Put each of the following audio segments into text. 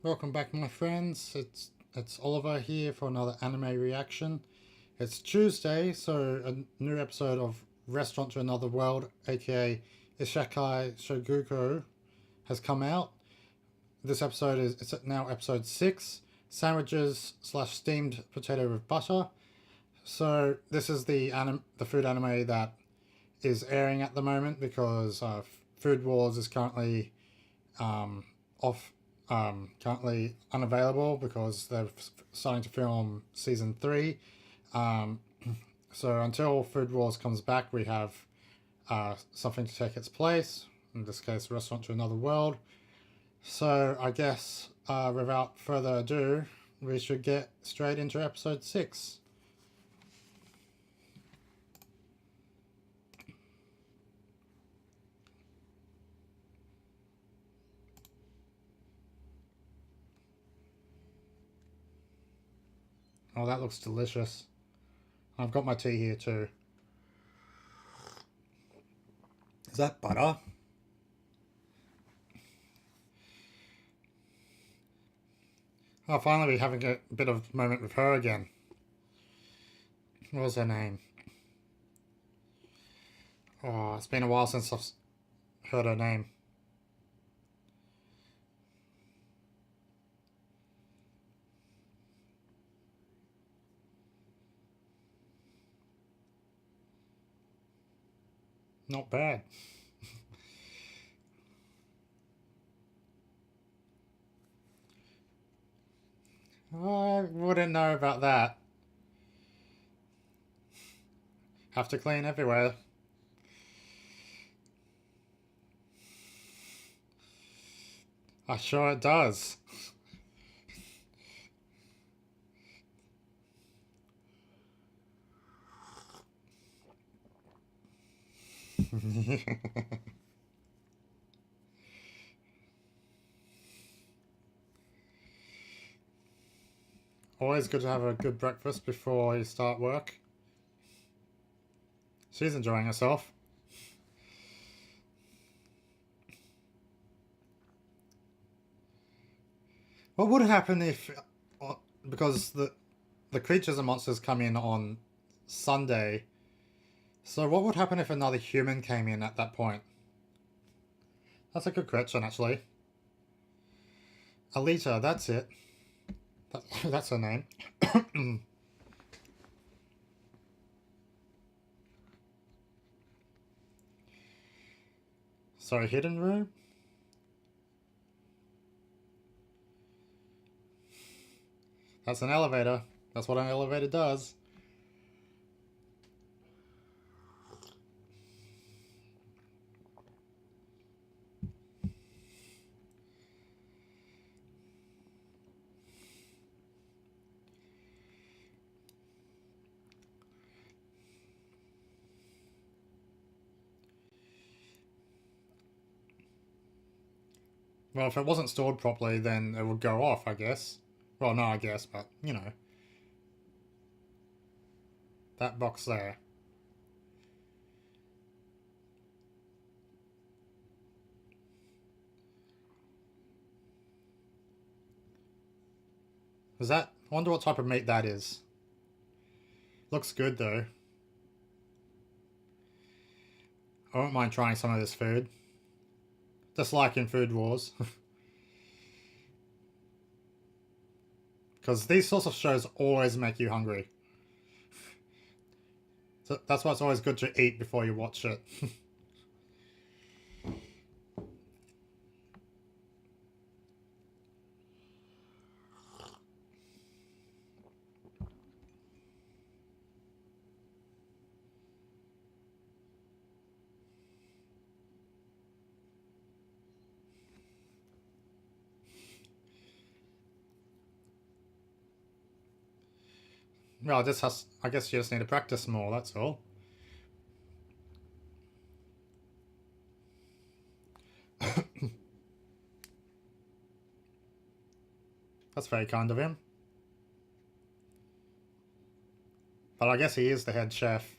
Welcome back, my friends. It's Oliver here for another anime reaction. It's Tuesday, so a new episode of Restaurant to Another World, aka Isekai Shokudou, has come out. This episode it's now episode 6, sandwiches slash steamed potato with butter. So this is the food anime that is airing at the moment because Food Wars is currently off. Currently unavailable because they're starting to film season 3. So until Food Wars comes back, we have something to take its place. In this case, Restaurant to Another World. So I guess without further ado, we should get straight into episode 6. Oh, that looks delicious. I've got my tea here too. Is that butter? Oh, finally we're having a bit of a moment with her again. What was her name? Oh, it's been a while since I've heard her name. Not bad. I wouldn't know about that. Have to clean everywhere. I'm sure it does. Always good to have a good breakfast before you start work. She's enjoying herself. What would happen if, because the creatures and monsters come in on Sunday, so what would happen if another human came in at that point? That's a good question, actually. Alita, that's it. That's her name. Sorry, hidden room? That's an elevator. That's what an elevator does. Well, if it wasn't stored properly, then it would go off, I guess. Well, no, I guess, but, you know. That box there. Is that... I wonder what type of meat that is. Looks good, though. I won't mind trying some of this food. Just like in Food Wars. Because these sorts of shows always make you hungry. So that's why it's always good to eat before you watch it. Well, I guess you just need to practice more, that's all. That's very kind of him. But I guess he is the head chef.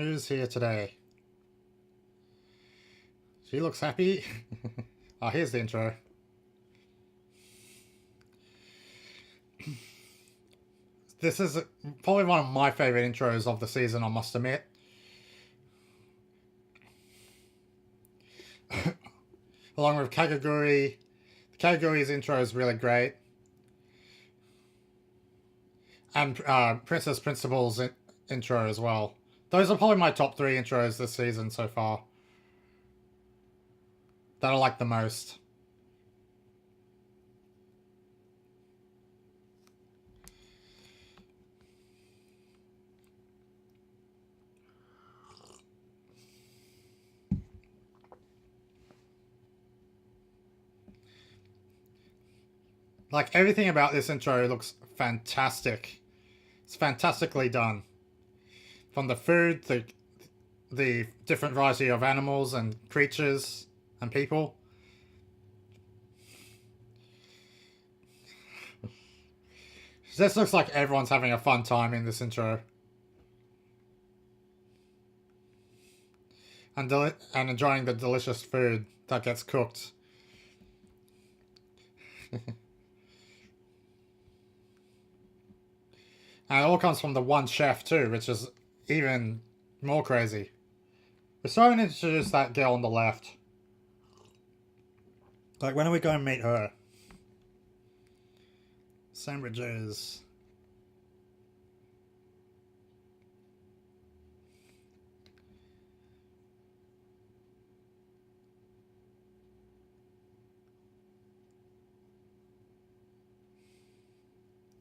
Who's here today? She looks happy. Oh, here's the intro. This is probably one of my favorite intros of the season, I must admit. Along with Kagaguri. Kagaguri's intro is really great. And Princess Principal's intro as well. Those are probably my top 3 intros this season so far. That I like the most. Like, everything about this intro looks fantastic. It's fantastically done. From the food, the different variety of animals and creatures and people. This looks like everyone's having a fun time in this intro. And enjoying the delicious food that gets cooked. And it all comes from the one chef too, which is even more crazy. We're starting to introduce that girl on the left. Like, when are we going to meet her? Sandwiches.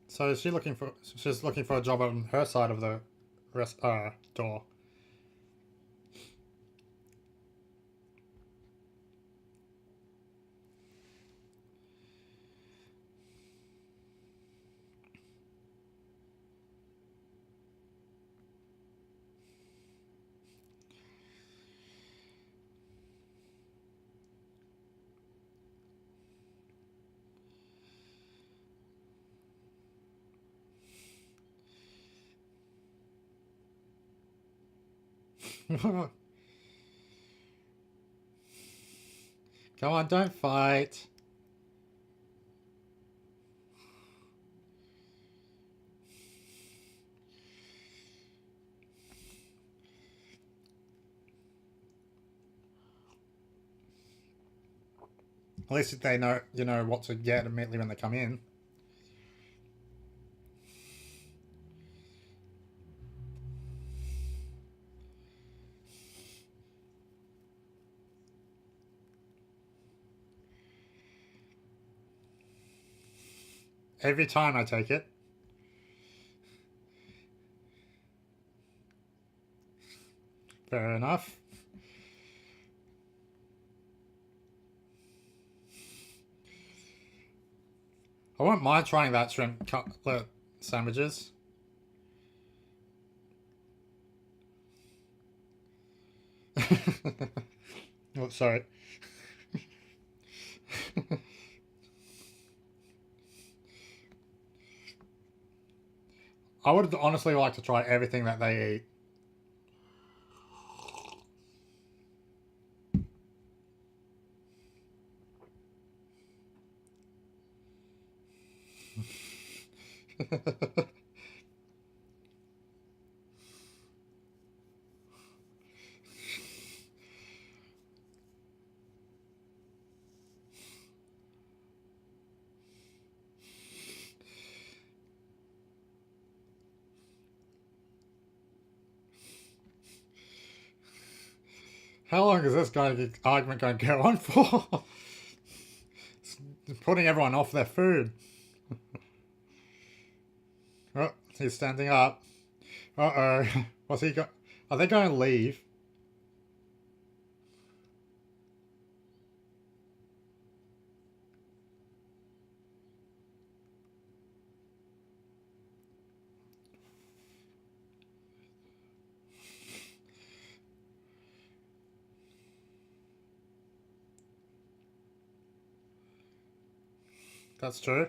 So she's looking for a job on her side of the door. Come on, don't fight. At least they know, you know what to get immediately when they come in. Every time I take it. Fair enough. I wouldn't mind trying that shrimp cutlet sandwiches. Oh, sorry. I would honestly like to try everything that they eat. How long is this argument going to go on for? It's putting everyone off their food. Oh, he's standing up. Uh-oh. What's he got? Are they going to leave? That's true.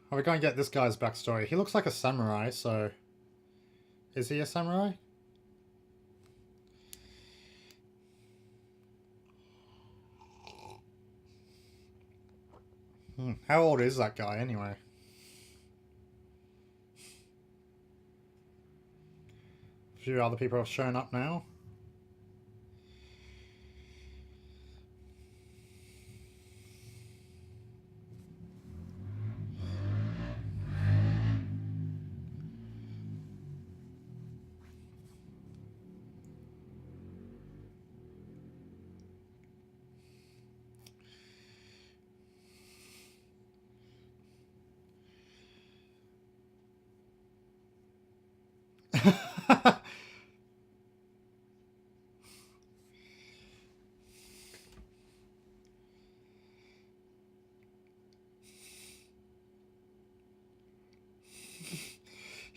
Are we going to get this guy's backstory? He looks like a samurai, so... Is he a samurai? How old is that guy, anyway? A few other people have shown up now.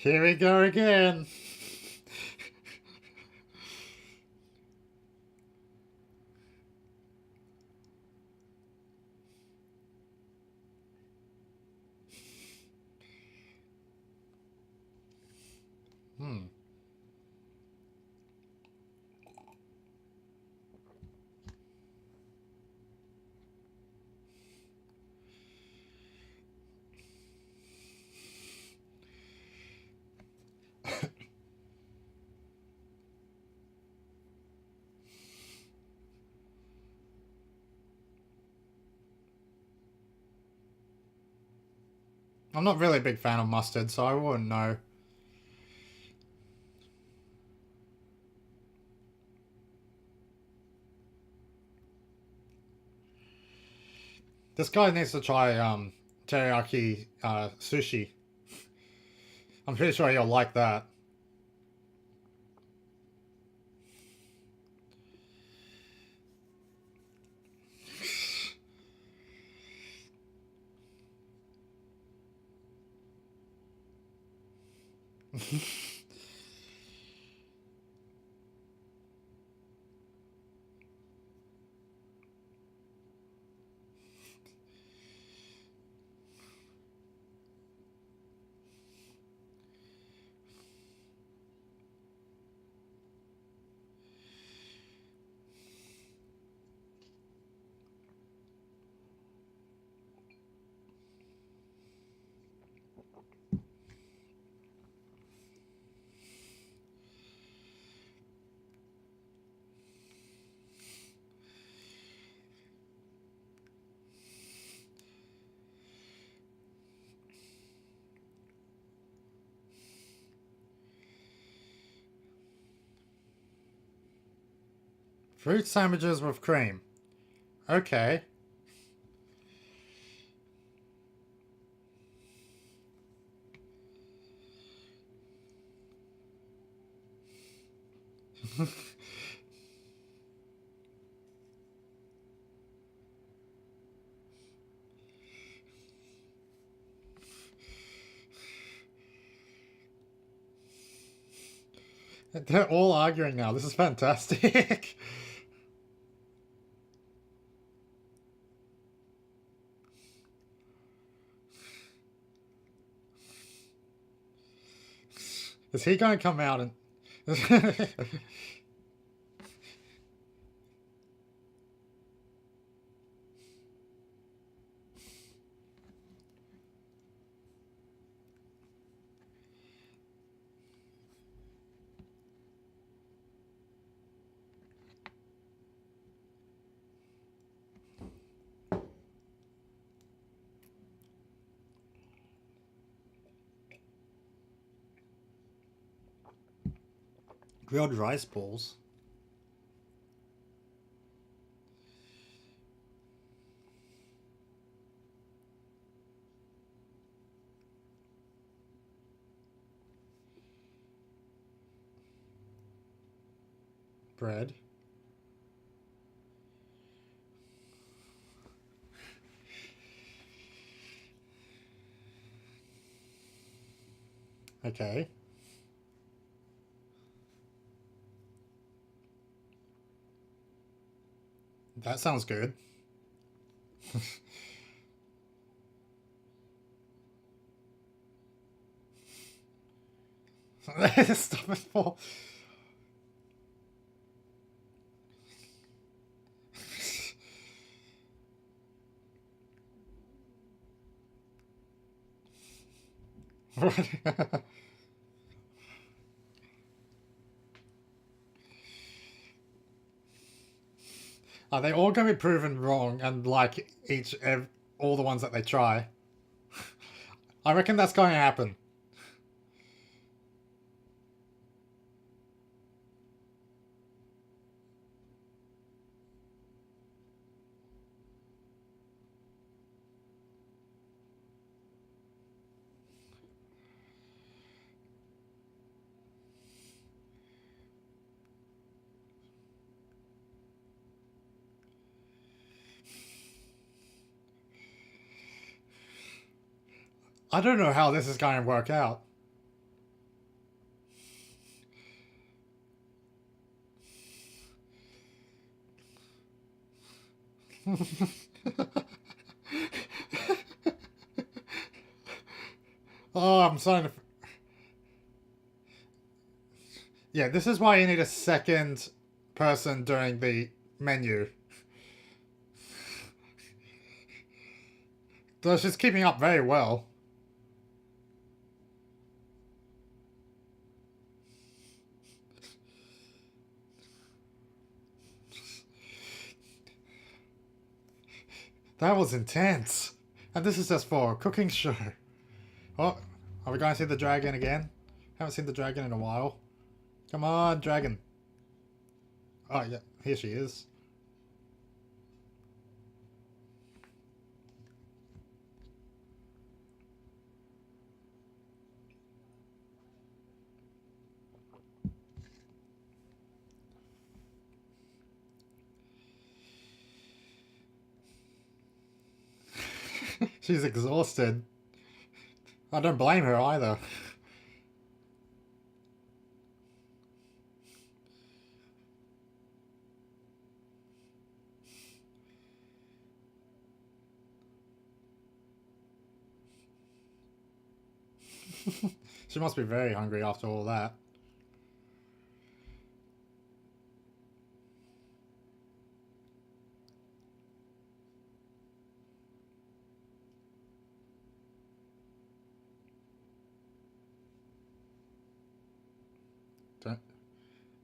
Here we go again. I'm not really a big fan of mustard, so I wouldn't know. This guy needs to try teriyaki sushi. I'm pretty sure he'll like that. Fruit sandwiches with cream. Okay. They're all arguing now. This is fantastic. Is he going to come out and... Grilled rice balls? Bread? Okay. That sounds good. Stop it for. Are they all going to be proven wrong and like all the ones that they try? I reckon that's going to happen. I don't know how this is going to work out. Oh, I'm starting to. Yeah, this is why you need a second person doing the menu. So she's keeping up very well. That was intense. And this is just for a cooking show. Oh, are we going to see the dragon again? Haven't seen the dragon in a while. Come on, dragon. Oh, yeah, here she is. She's exhausted. I don't blame her either. She must be very hungry after all that.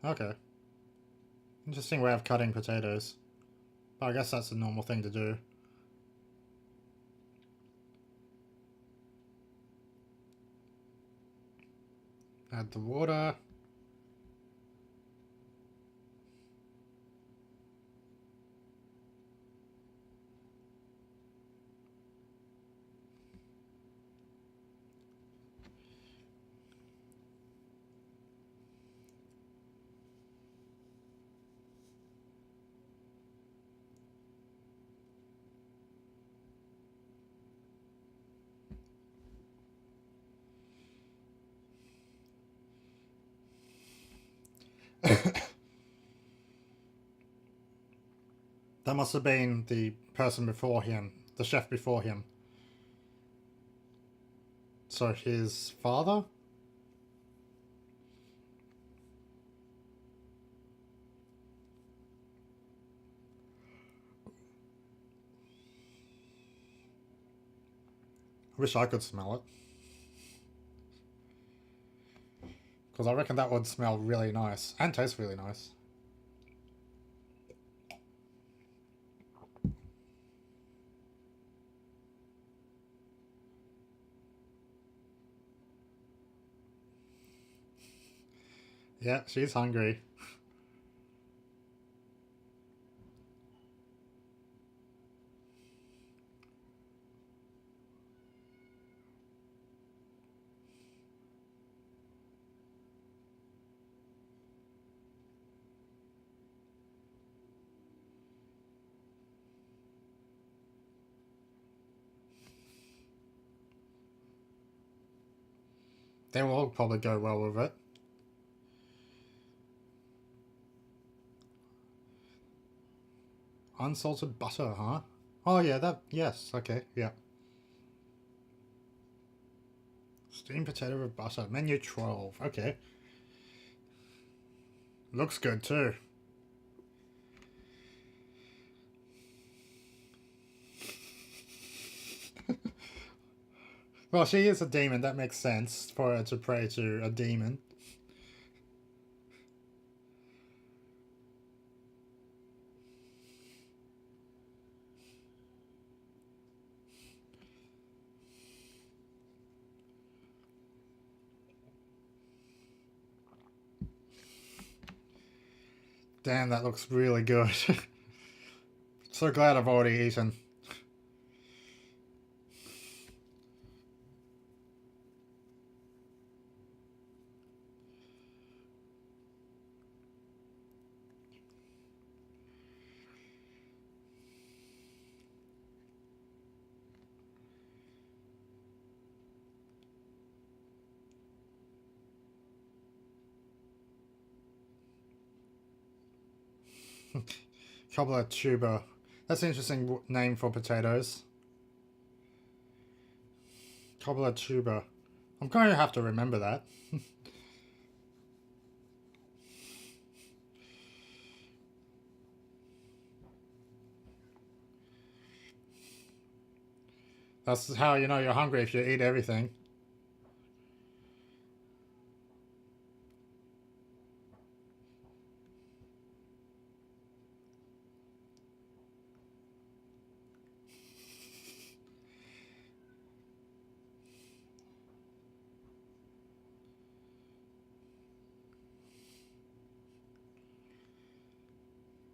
Okay. Interesting way of cutting potatoes. But I guess that's a normal thing to do. Add the water. That must have been the person before him, the chef before him. So his father? I wish I could smell it. Because I reckon that would smell really nice. And taste really nice. Yeah, she's hungry. They will all probably go well with it. Unsalted butter, huh? Oh yeah, that, yes, okay, yeah. Steamed potato with butter. Menu 12. Okay. Looks good too. Well, she is a demon. That makes sense for her to pray to a demon. Damn, that looks really good. So glad I've already eaten. Cobbler tuber. That's an interesting name for potatoes. Cobbler tuber. I'm going to have to remember that. That's how you know you're hungry, if you eat everything.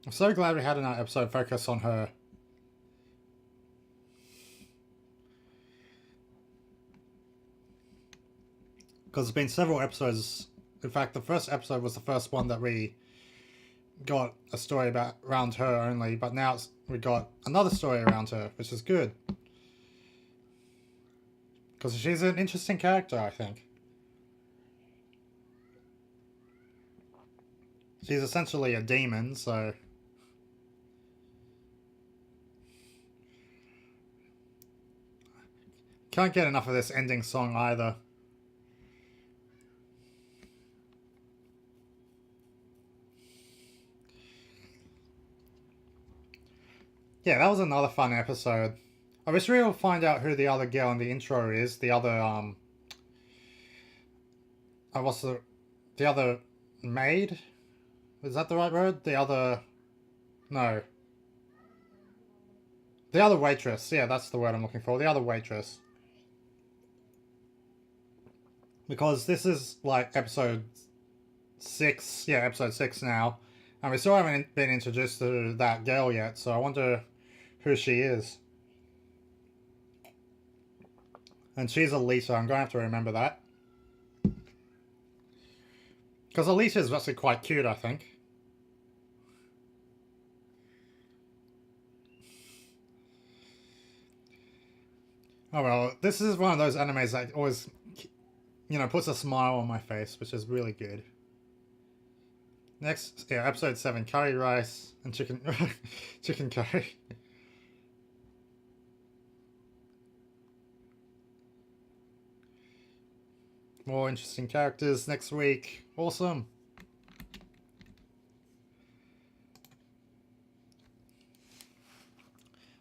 I'm so glad we had an episode focus on her. Because there's been several episodes. In fact, the first episode was the first one that we got a story about around her only, but now we got another story around her, which is good. Because she's an interesting character, I think. She's essentially a demon, so... Can't get enough of this ending song either. Yeah, that was another fun episode. I wish we will find out who the other girl in the intro is. The other, what's the other maid? Is that the right word? The other... No. The other waitress. Yeah, that's the word I'm looking for. The other waitress. Because this is, like, episode 6. Yeah, episode 6 now. And we still haven't been introduced to that girl yet, so I wonder who she is. And she's Alita. I'm going to have to remember that. Because Alita is actually quite cute, I think. Oh well, this is one of those animes that always, you know, puts a smile on my face, which is really good. Next, yeah, episode 7, curry rice and chicken, chicken curry. More interesting characters next week. Awesome.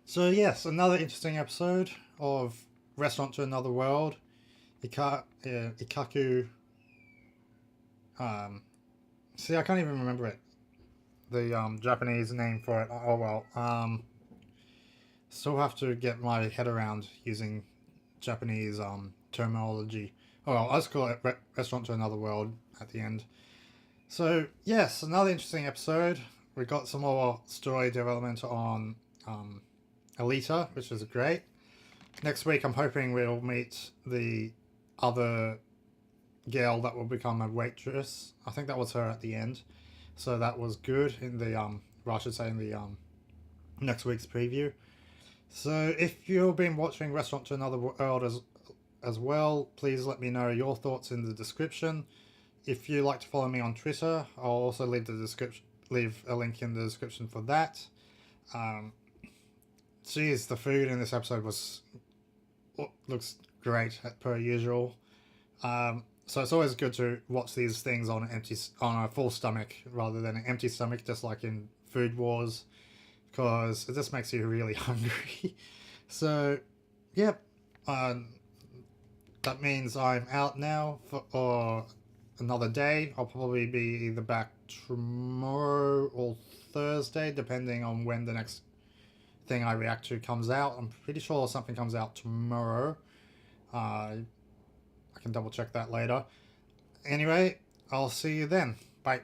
So yes, another interesting episode of Restaurant to Another World. Ikaku. See, I can't even remember it. The Japanese name for it. Oh well. Still have to get my head around using Japanese terminology. Oh well, I'll just call it Restaurant to Another World at the end. So yes, another interesting episode. We got some more story development on Alita, which is great. Next week, I'm hoping we'll meet the other girl that will become a waitress. I think that was her at the end, so that was good in the well, I should say in the next week's preview. So if you've been watching Restaurant to Another World as well, please let me know your thoughts in the description. If you like to follow me on Twitter, I'll also leave a link in the description for that. Geez, the food in this episode looks great per usual. So it's always good to watch these things on on a full stomach rather than an empty stomach, just like in Food Wars, because it just makes you really hungry. So, yep, that means I'm out now for another day. I'll probably be either back tomorrow or Thursday, depending on when the next thing I react to comes out. I'm pretty sure something comes out tomorrow. I can double check that later. Anyway, I'll see you then. Bye.